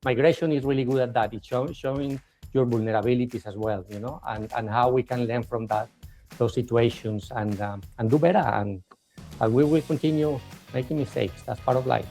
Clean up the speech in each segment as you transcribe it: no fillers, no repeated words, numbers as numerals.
migration is really good at that. It's showing your vulnerabilities as well, and how we can learn from those situations and do better. And we will continue making mistakes. That's part of life.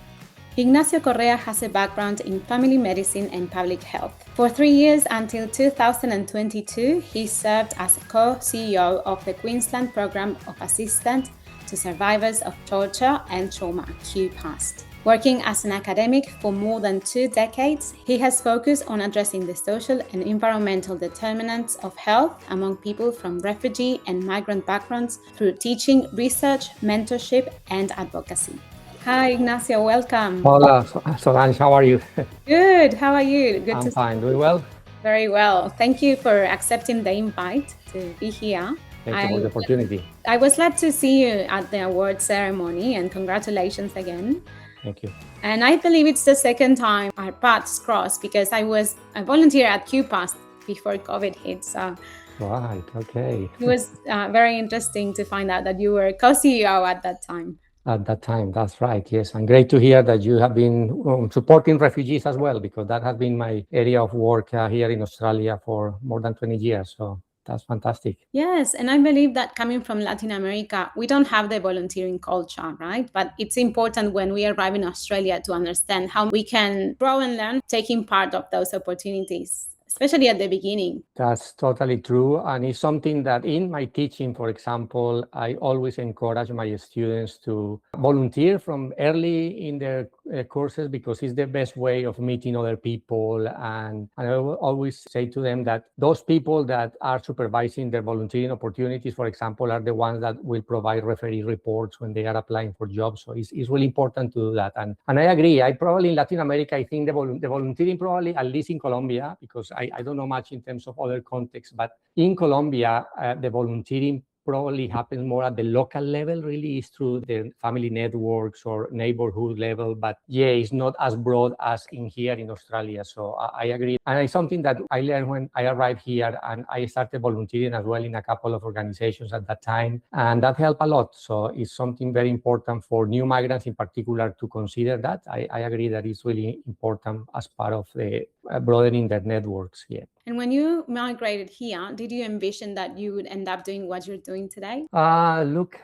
Ignacio Correa has a background in family medicine and public health. For 3 years until 2022, he served as co-CEO of the Queensland Program of Assistance to Survivors of Torture and Trauma, QPAST. Working as an academic for more than 2 decades, he has focused on addressing the social and environmental determinants of health among people from refugee and migrant backgrounds through teaching, research, mentorship, and advocacy. Hi, Ignacio, welcome. Hola, Solange, how are you? Good, how are you? Good. I'm fine, doing well. Very well. Thank you for accepting the invite to be here. Thank you for the opportunity. I was glad to see you at the award ceremony, and congratulations again. Thank you. And I believe it's the second time our paths crossed, because I was a volunteer at QPAST before COVID hit. So right, okay. It was very interesting to find out that you were co-CEO at that time. At that time, that's right, yes. And great to hear that you have been supporting refugees as well, because that has been my area of work here in Australia for more than 20 years. So that's fantastic. Yes, and I believe that coming from Latin America, we don't have the volunteering culture, right? But it's important when we arrive in Australia to understand how we can grow and learn taking part of those opportunities, especially at the beginning. That's totally true. And it's something that in my teaching, for example, I always encourage my students to volunteer from early in their courses, because it's the best way of meeting other people. And I always say to them that those people that are supervising their volunteering opportunities, for example, are the ones that will provide referee reports when they are applying for jobs. So it's really important to do that. And I agree. I probably in Latin America, I think the volunteering probably, at least in Colombia, because I don't know much in terms of other contexts, but in Colombia, the volunteering probably happens more at the local level, really is through the family networks or neighborhood level. But yeah, it's not as broad as in here in Australia. So I agree. And it's something that I learned when I arrived here, and I started volunteering as well in a couple of organizations at that time. And that helped a lot. So it's something very important for new migrants in particular to consider that. I agree that it's really important as part of the broadening their networks here. And when you migrated here, did you envision that you would end up doing what you're doing today? Look,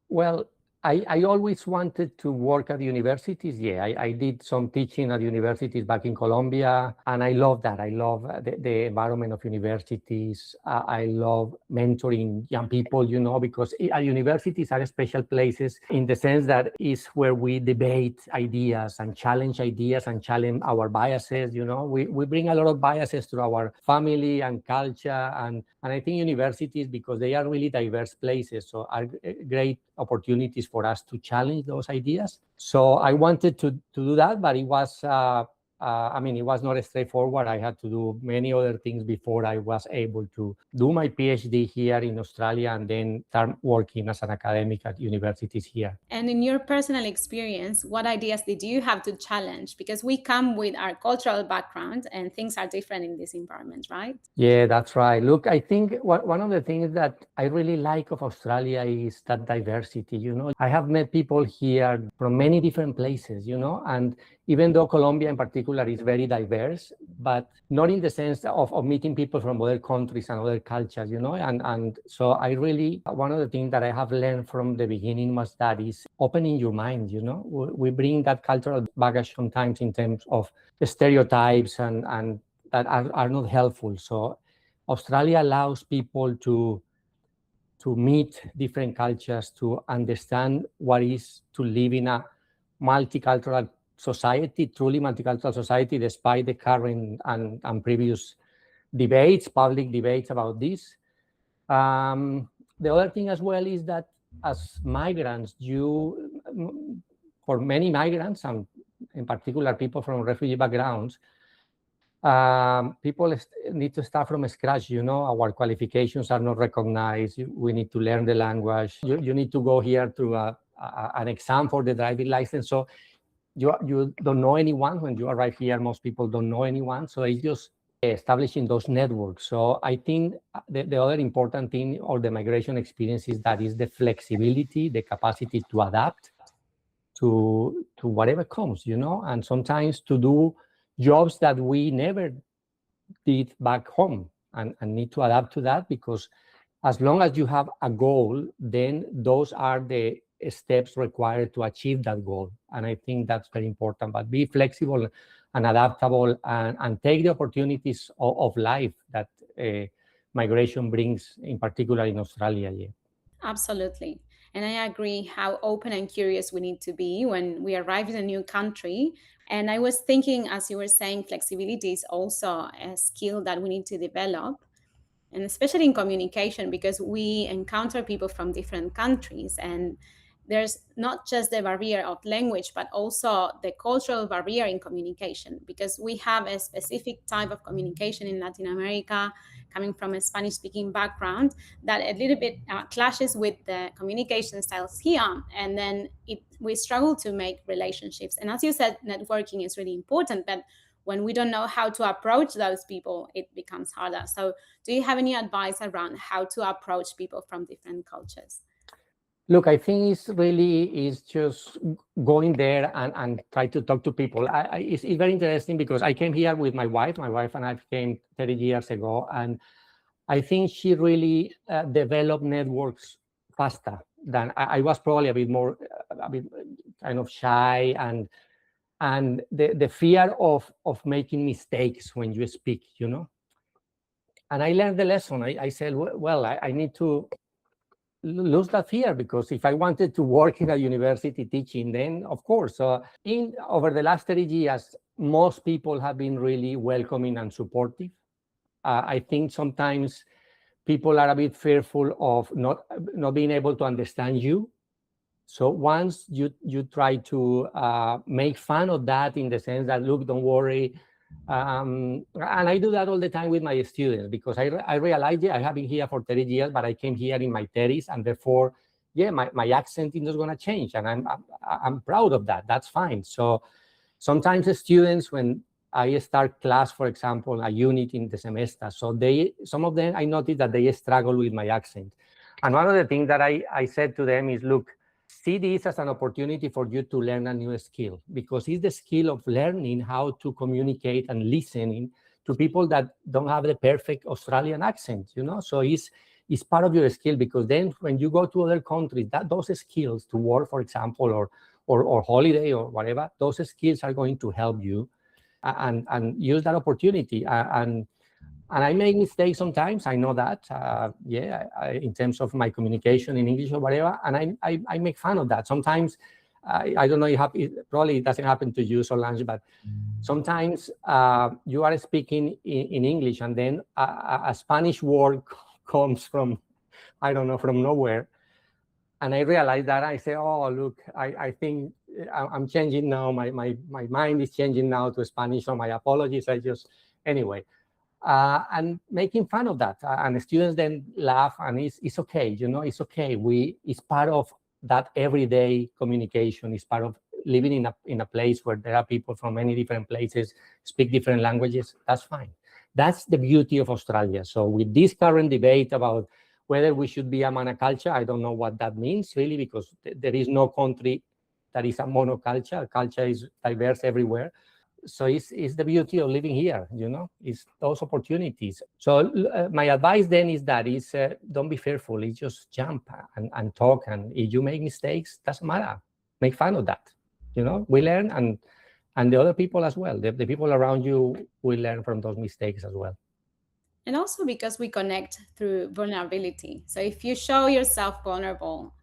well, I always wanted to work at universities. Yeah, I did some teaching at universities back in Colombia, and I love that. I love the environment of universities. I love mentoring young people, because universities are special places in the sense that it's where we debate ideas and challenge our biases. We bring a lot of biases to our family and culture, and I think universities, because they are really diverse places, so are great opportunities for us to challenge those ideas. So I wanted to do that, but it was it was not straightforward. I had to do many other things before I was able to do my PhD here in Australia and then start working as an academic at universities here. And in your personal experience, what ideas did you have to challenge? Because we come with our cultural background and things are different in this environment, right? Yeah, that's right. Look, I think one of the things that I really like of Australia is that diversity. I have met people here from many different places, and even though Colombia in particular is very diverse, but not in the sense of meeting people from other countries and other cultures, and so I really, one of the things that I have learned from the beginning was that is opening your mind. We bring that cultural baggage sometimes in terms of stereotypes and that are not helpful. So Australia allows people to meet different cultures, to understand what it is to live in a multicultural society, truly multicultural society, despite the current and previous debates, public debates about this. The other thing as well is that as migrants, for many migrants, and in particular people from refugee backgrounds, people need to start from scratch. Our qualifications are not recognized. We need to learn the language. You need to go here through an exam for the driving license. So you don't know anyone when you arrive here. Most people don't know anyone. So it's just establishing those networks. So I think the other important thing or the migration experience is the flexibility, the capacity to adapt to whatever comes, and sometimes to do jobs that we never did back home, and need to adapt to that, because as long as you have a goal, then those are the steps required to achieve that goal. And I think that's very important. But be flexible and adaptable, and take the opportunities of life that migration brings, in particular in Australia. Yeah. Absolutely. And I agree how open and curious we need to be when we arrive in a new country. And I was thinking, as you were saying, flexibility is also a skill that we need to develop, and especially in communication, because we encounter people from different countries, and there's not just the barrier of language but also the cultural barrier in communication, because we have a specific type of communication in Latin America, coming from a Spanish speaking background, that a little bit clashes with the communication styles here, and then we struggle to make relationships. And as you said, networking is really important, but when we don't know how to approach those people, it becomes harder. So do you have any advice around how to approach people from different cultures? Look, I think it's just going there and try to talk to people. It's very interesting, because I came here with my wife. My wife and I came 30 years ago, and I think she really developed networks faster than I was. Probably a bit kind of shy, and the fear of making mistakes when you speak, And I learned the lesson. I said, well, I need to lose that fear, because if I wanted to work in a university teaching, then of course. In over the last 30 years, most people have been really welcoming and supportive. I think sometimes people are a bit fearful of not being able to understand you. So once you try to make fun of that, in the sense that, look, don't worry. And I do that all the time with my students, because I realize, I have been here for 30 years, but I came here in my 30s, and therefore, my accent is not going to change, and I'm proud of that. That's fine. So sometimes the students, when I start class, for example, a unit in the semester, so some of them, I noticed that they struggle with my accent. And one of the things that I said to them is, look, see this as an opportunity for you to learn a new skill, because it's the skill of learning how to communicate and listening to people that don't have the perfect Australian accent, So it's part of your skill, because then when you go to other countries, those skills to work, for example, or holiday or whatever, those skills are going to help you, and use that opportunity. And I make mistakes sometimes. I know that, in terms of my communication in English or whatever, and I make fun of that. Sometimes, I don't know, it probably doesn't happen to you, Solange, but sometimes you are speaking in English, and then a Spanish word comes from, I don't know, from nowhere. And I realize that. I say, oh, look, I think I'm changing now. My mind is changing now to Spanish, so my apologies. Anyway. And making fun of that, and the students then laugh, and it's okay, it's okay. It's part of that everyday communication. It's part of living in a place where there are people from many different places, speak different languages. That's fine. That's the beauty of Australia. So with this current debate about whether we should be a monoculture, I don't know what that means really, because there is no country that is a monoculture. Culture is diverse everywhere. So it's the beauty of living here, it's those opportunities. So my advice then is don't be fearful. It's just jump and talk. And if you make mistakes, doesn't matter. Make fun of that. We learn, and the other people as well. The people around you will learn from those mistakes as well. And also because we connect through vulnerability. So if you show yourself vulnerable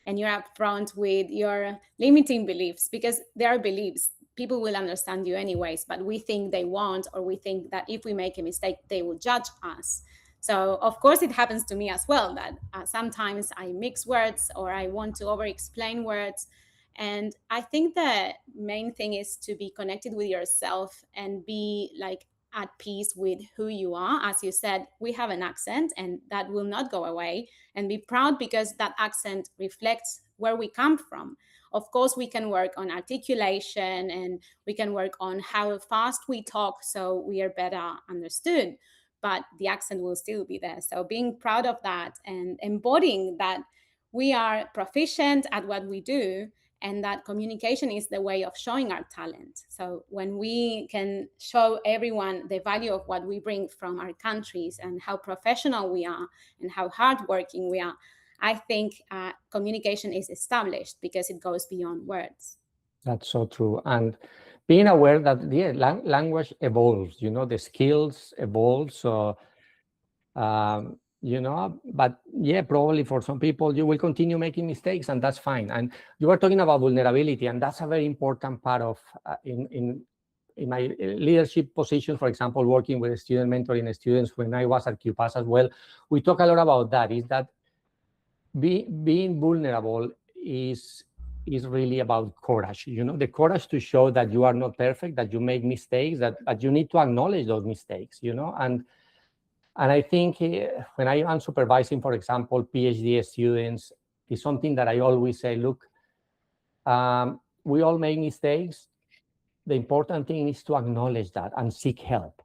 and you're upfront with your limiting beliefs, because there are beliefs, people will understand you anyways, but we think they won't, or we think that if we make a mistake, they will judge us. So of course it happens to me as well, that sometimes I mix words, or I want to over explain words. And I think the main thing is to be connected with yourself and be like at peace with who you are. As you said, we have an accent, and that will not go away, and be proud because that accent reflects where we come from. Of course, we can work on articulation, and we can work on how fast we talk so we are better understood, but the accent will still be there. So being proud of that and embodying that we are proficient at what we do, and that communication is the way of showing our talent. So when we can show everyone the value of what we bring from our countries and how professional we are and how hardworking we are, I think communication is established because it goes beyond words. That's so true. And being aware that language evolves, the skills evolve. So, but probably for some people, you will continue making mistakes, and that's fine. And you are talking about vulnerability, and that's a very important part of in my leadership position, for example, working with student mentoring students when I was at QPAS as well. We talk a lot about that, is that being vulnerable is really about courage, the courage to show that you are not perfect, that you make mistakes, that you need to acknowledge those mistakes, and I think when I am supervising, for example, PhD students, is something that I always say, look, we all make mistakes. The important thing is to acknowledge that and seek help,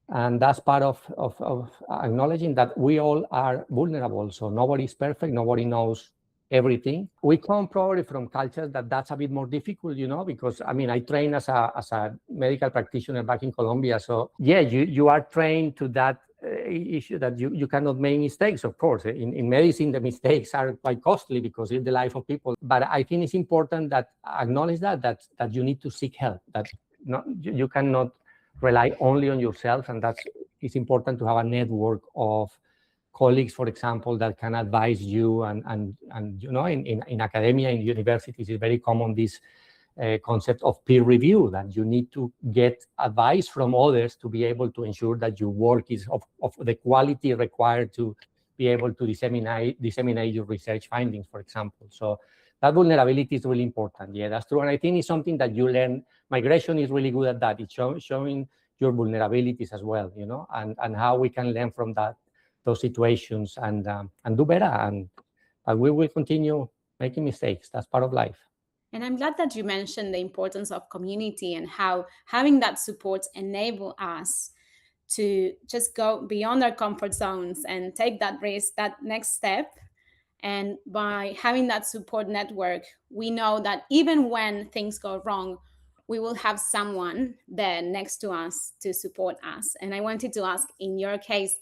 And that's part of acknowledging that we all are vulnerable. So nobody's perfect. Nobody knows everything. We come probably from cultures that's a bit more difficult, because I train as a medical practitioner back in Colombia. So you are trained to that issue that you cannot make mistakes. Of course, in medicine, the mistakes are quite costly because it's the life of people. But I think it's important that acknowledge that you need to seek help, that you cannot rely only on yourself, and it's important to have a network of colleagues, for example, that can advise you. And in academia, in universities, it's very common this concept of peer review, that you need to get advice from others to be able to ensure that your work is of the quality required to be able to disseminate your research findings, for example. So that vulnerability is really important. Yeah, that's true. And I think it's something that you learn. Migration is really good at that. It's showing your vulnerabilities as well, and how we can learn from those situations and do better. And we will continue making mistakes. That's part of life. And I'm glad that you mentioned the importance of community and how having that support enable us to just go beyond our comfort zones and take that risk, that next step. And by having that support network, we know that even when things go wrong, we will have someone there next to us to support us. And I wanted to ask, in your case,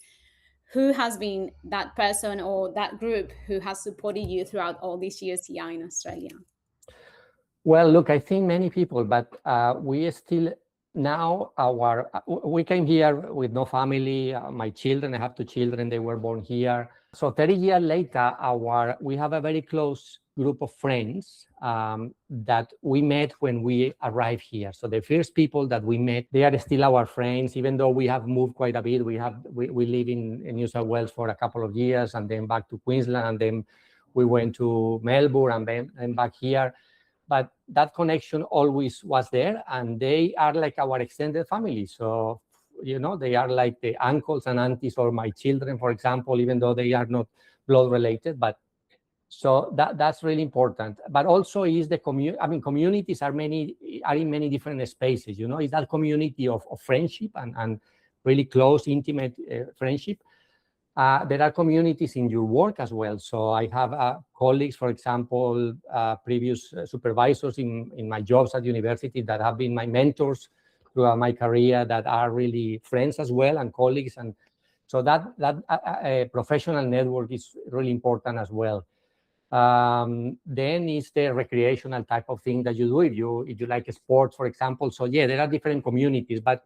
who has been that person or that group who has supported you throughout all these years here in Australia? Well, look, I think many people, but we still now we came here with no family. My children, I have 2 children, they were born here. So 30 years later, we have a very close group of friends that we met when we arrived here. So the first people that we met, they are still our friends, even though we have moved quite a bit. We live in New South Wales for a couple of years, and then back to Queensland, and then we went to Melbourne and back here. But that connection always was there, and they are like our extended family. So, they are like the uncles and aunties or my children, for example, even though they are not blood related. But so that's really important. But also is the community. Communities are in many different spaces. Is that community of friendship and really close, intimate friendship. There are communities in your work as well. So I have colleagues, for example, previous supervisors in my jobs at university that have been my mentors throughout my career, that are really friends as well, and colleagues. And so that professional network is really important as well. Then is the recreational type of thing that you do, if you like sports, for example. So there are different communities, but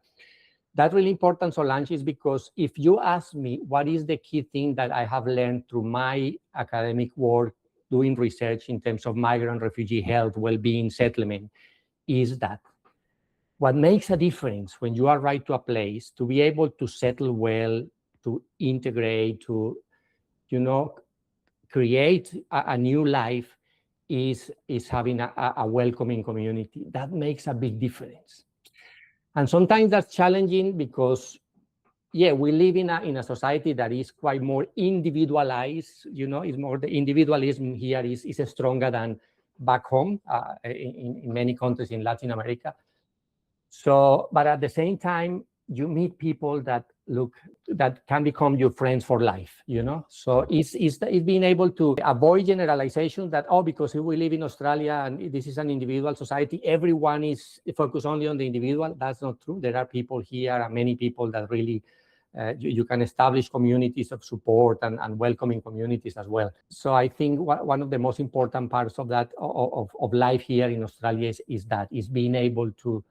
that's really important, Solange, is because if you ask me what is the key thing that I have learned through my academic work, doing research in terms of migrant refugee health, well-being, settlement, is that what makes a difference when you arrive to a place, to be able to settle well, to integrate, to, create a new life, is having a welcoming community. That makes a big difference. And sometimes that's challenging because, we live in a society that is quite more individualized. It's more, the individualism here is stronger than back home in many countries in Latin America. So, but at the same time, you meet people that look, that can become your friends for life, So it's being able to avoid generalization that, because we live in Australia and this is an individual society, everyone is focused only on the individual. That's not true. There are people here and many people that really, you can establish communities of support and welcoming communities as well. So I think one of the most important parts of that, of life here in Australia is being able to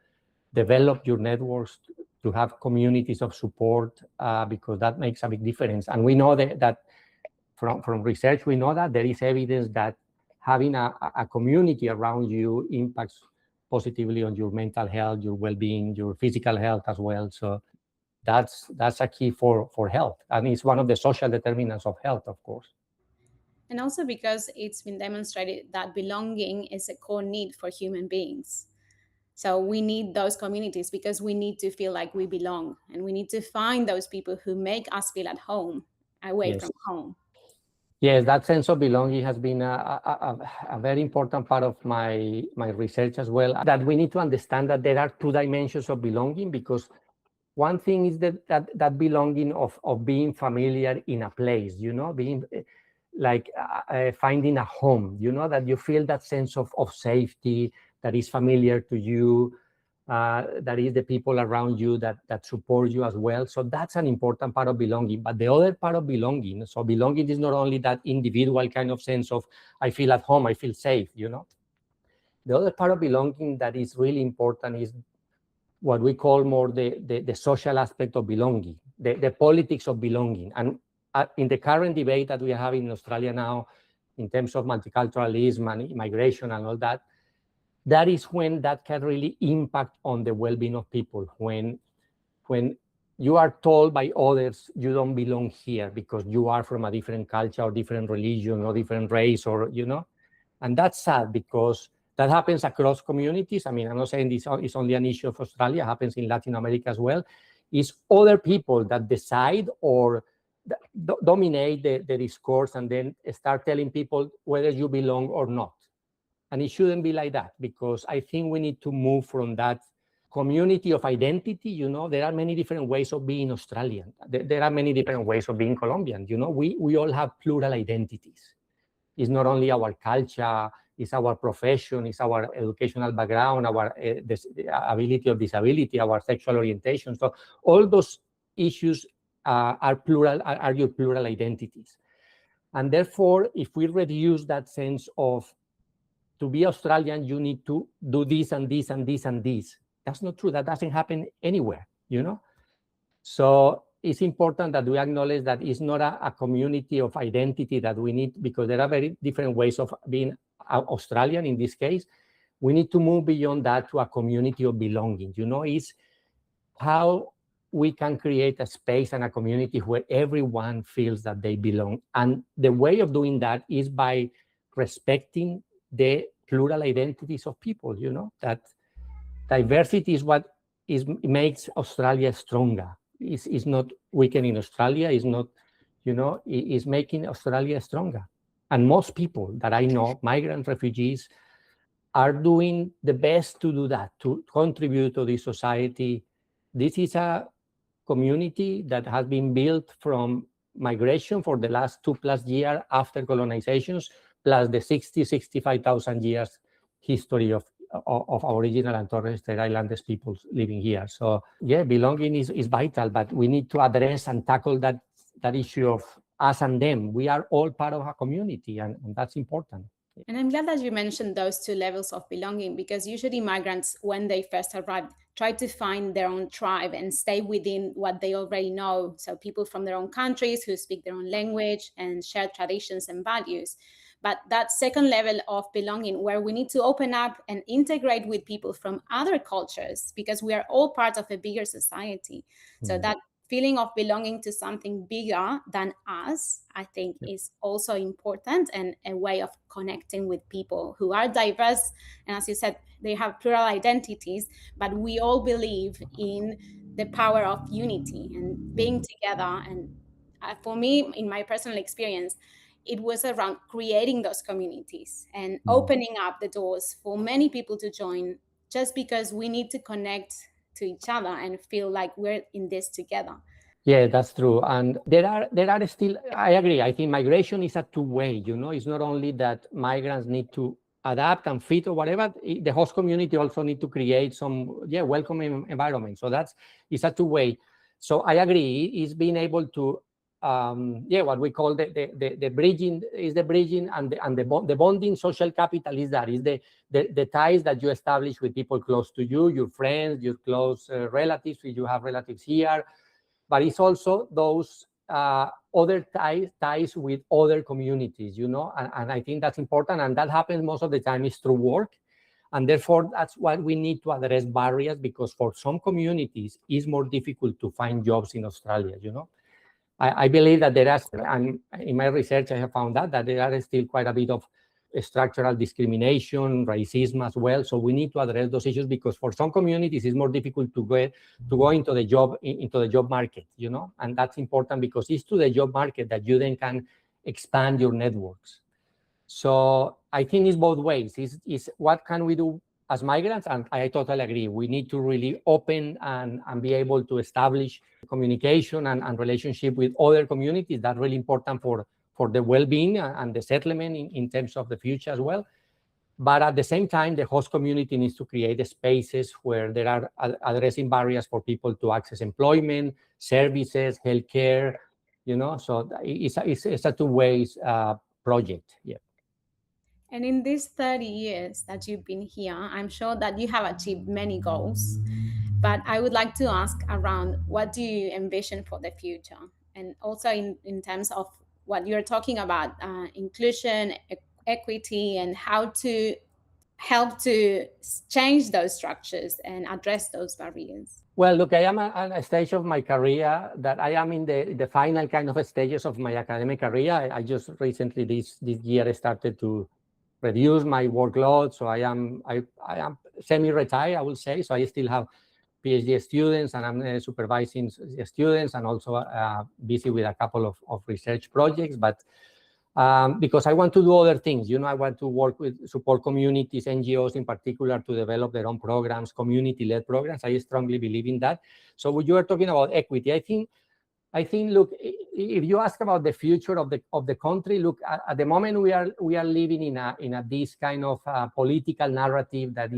develop your networks, to have communities of support, because that makes a big difference. And we know that from research, we know that there is evidence that having a community around you impacts positively on your mental health, your well-being, your physical health as well. So that's a key for health. And it's one of the social determinants of health, of course. And also because it's been demonstrated that belonging is a core need for human beings. So we need those communities because we need to feel like we belong, and we need to find those people who make us feel at home, away from home. Yes, that sense of belonging has been a very important part of my research as well, that we need to understand that there are two dimensions of belonging, because one thing is that belonging of being familiar in a place, being like finding a home, that you feel that sense of safety that is familiar to you, that is the people around you that support you as well. So that's an important part of belonging. But the other part of belonging, so belonging is not only that individual kind of sense of I feel at home, I feel safe, The other part of belonging that is really important is what we call more the social aspect of belonging, the politics of belonging. And in the current debate that we are having in Australia now, in terms of multiculturalism and immigration and all that, that is when that can really impact on the well-being of people. When you are told by others you don't belong here because you are from a different culture or different religion or different race, or and that's sad because that happens across communities. I mean, I'm not saying this is only an issue of Australia, it happens in Latin America as well. It's other people that decide or dominate the discourse and then start telling people whether you belong or not. And it shouldn't be like that, because I think we need to move from that community of identity. There are many different ways of being Australian. There are many different ways of being Colombian. We all have plural identities. It's not only our culture, it's our profession, it's our educational background, our the ability of disability, our sexual orientation. So all those issues are plural, are your plural identities. And therefore, if we reduce that sense of to be Australian, you need to do this and this and this and this. That's not true. That doesn't happen anywhere, So it's important that we acknowledge that it's not a community of identity that we need, because there are very different ways of being Australian in this case. We need to move beyond that to a community of belonging. It's how we can create a space and a community where everyone feels that they belong. And the way of doing that is by respecting the plural identities of people, that diversity is what makes Australia stronger. It's not weakening Australia, it's not, it's making Australia stronger. And most people that I know, migrant refugees, are doing the best to do that, to contribute to this society. This is a community that has been built from migration for the last 2+ years after colonizations, plus the 65,000 years history of Aboriginal and Torres Strait Islanders peoples living here. So yeah, belonging is vital, but we need to address and tackle that issue of us and them. We are all part of a community, and that's important. And I'm glad that you mentioned those two levels of belonging, because usually migrants, when they first arrive, try to find their own tribe and stay within what they already know. So people from their own countries who speak their own language and share traditions and values. But that second level of belonging, where we need to open up and integrate with people from other cultures, because we are all part of a bigger society. So that feeling of belonging to something bigger than us, I think, is also important, and a way of connecting with people who are diverse. And as you said, they have plural identities, but we all believe in the power of unity and being together. And for me, in my personal experience, it was around creating those communities and opening up the doors for many people to join, just because we need to connect to each other and feel like we're in this together. Yeah, that's true. And there are still, I agree. I think migration is a two-way, it's not only that migrants need to adapt and fit or whatever, the host community also need to create some, welcoming environment. So it's a two-way. So I agree, is being able to, what we call the bridging, is the bridging and the bonding social capital is the ties that you establish with people close to you, your friends, your close relatives, if you have relatives here, but it's also those other ties with other communities, and I think that's important, and that happens most of the time is through work, and therefore that's why we need to address barriers, because for some communities it's more difficult to find jobs in Australia. I believe that there is, and in my research I have found that there are still quite a bit of structural discrimination, racism as well. So we need to address those issues, because for some communities it's more difficult to go into the job market, and that's important, because it's to the job market that you then can expand your networks. So I think it's both ways. It's what can we do as migrants? And I totally agree. We need to really open and be able to establish communication and relationship with other communities. That's really important for the well-being and the settlement in terms of the future as well. But at the same time, the host community needs to create spaces where there are addressing barriers for people to access employment, services, healthcare, so it's a two-way project. Yeah. And in these 30 years that you've been here, I'm sure that you have achieved many goals. But I would like to ask around, what do you envision for the future? And also in terms of what you're talking about, inclusion, equity, and how to help to change those structures and address those barriers. Well, look, I am at a stage of my career that I am in the final kind of stages of my academic career. I just recently this year started to reduce my workload, so I am semi-retired, I will say. So I still have PhD students, and I'm supervising students, and also busy with a couple of research projects. But because I want to do other things, I want to work with support communities, NGOs in particular, to develop their own programs, community-led programs. I strongly believe in that. So when you are talking about equity, I think, look, if you ask about the future of the country, look, at the moment we are living in a this kind of political narrative that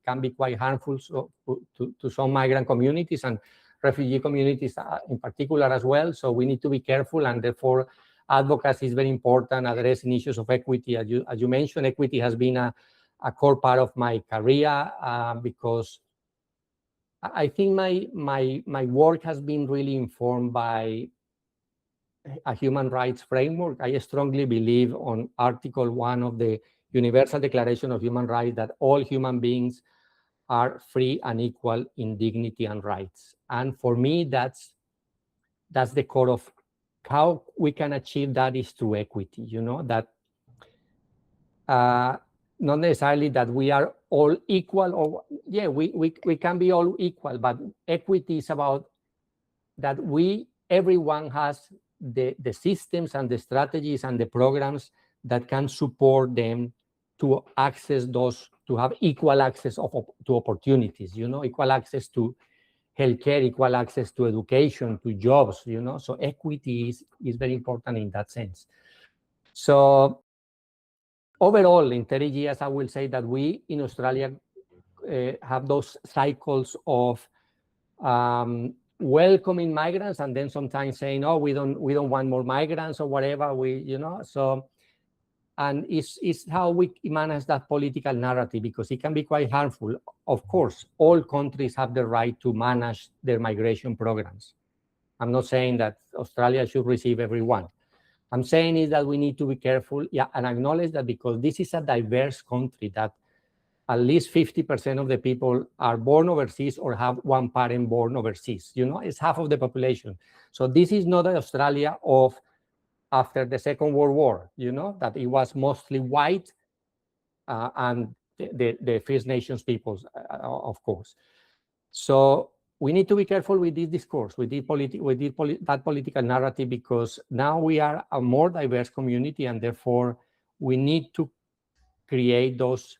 can be quite harmful to some migrant communities and refugee communities in particular as well. So we need to be careful, and therefore advocacy is very important. Addressing issues of equity, as you mentioned, equity has been a core part of my career, because I think my work has been really informed by a human rights framework. I strongly believe on Article 1 of the Universal Declaration of Human Rights, that all human beings are free and equal in dignity and rights. And for me, that's the core of how we can achieve that, is through equity, that not necessarily that we are all equal, or we can be all equal, but equity is about that everyone has the systems and the strategies and the programs that can support them to access those, to have equal access to opportunities, equal access to healthcare, equal access to education, to jobs, so equity is very important in that sense. So overall, in 30 years, I will say that we in Australia have those cycles of welcoming migrants, and then sometimes saying, "Oh, we don't want more migrants," or whatever. So, and it's how we manage that political narrative, because it can be quite harmful. Of course, all countries have the right to manage their migration programs. I'm not saying that Australia should receive everyone. I'm saying is that we need to be careful, and acknowledge that, because this is a diverse country, that at least 50% of the people are born overseas or have one parent born overseas. It's half of the population. So this is not an Australia of after the Second World War, that it was mostly white and the First Nations peoples, of course. So we need to be careful with this discourse, with that political narrative, because now we are a more diverse community, and therefore we need to create those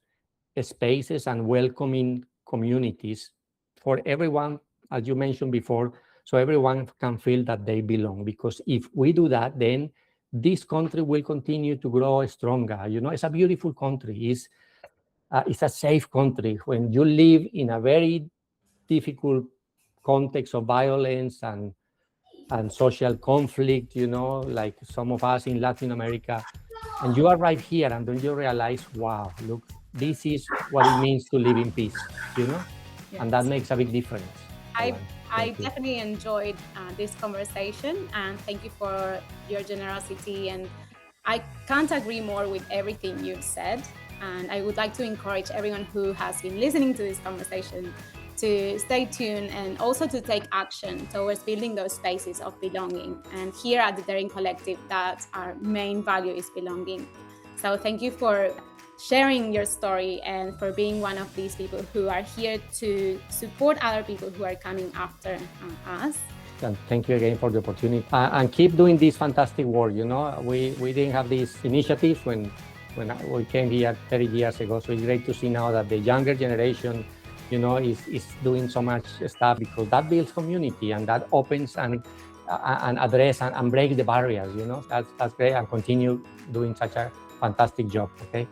spaces and welcoming communities for everyone, as you mentioned before, so everyone can feel that they belong. Because if we do that, then this country will continue to grow stronger. It's a beautiful country. It's a safe country. When you live in a very difficult context of violence and social conflict, like some of us in Latin America, and you arrive here and then you realize, wow, look, this is what it means to live in peace, Yes. and that makes a big difference. I definitely enjoyed this conversation, and thank you for your generosity. And I can't agree more with everything you've said. And I would like to encourage everyone who has been listening to this conversation to stay tuned and also to take action towards building those spaces of belonging. And here at the Daring Collective, that our main value is belonging. So thank you for sharing your story and for being one of these people who are here to support other people who are coming after us. And thank you again for the opportunity. And keep doing this fantastic work. We didn't have this initiative when we came here 30 years ago. So it's great to see now that the younger generation, is doing so much stuff, because that builds community and that opens and address and breaks the barriers. That's great, and continue doing such a fantastic job. Okay.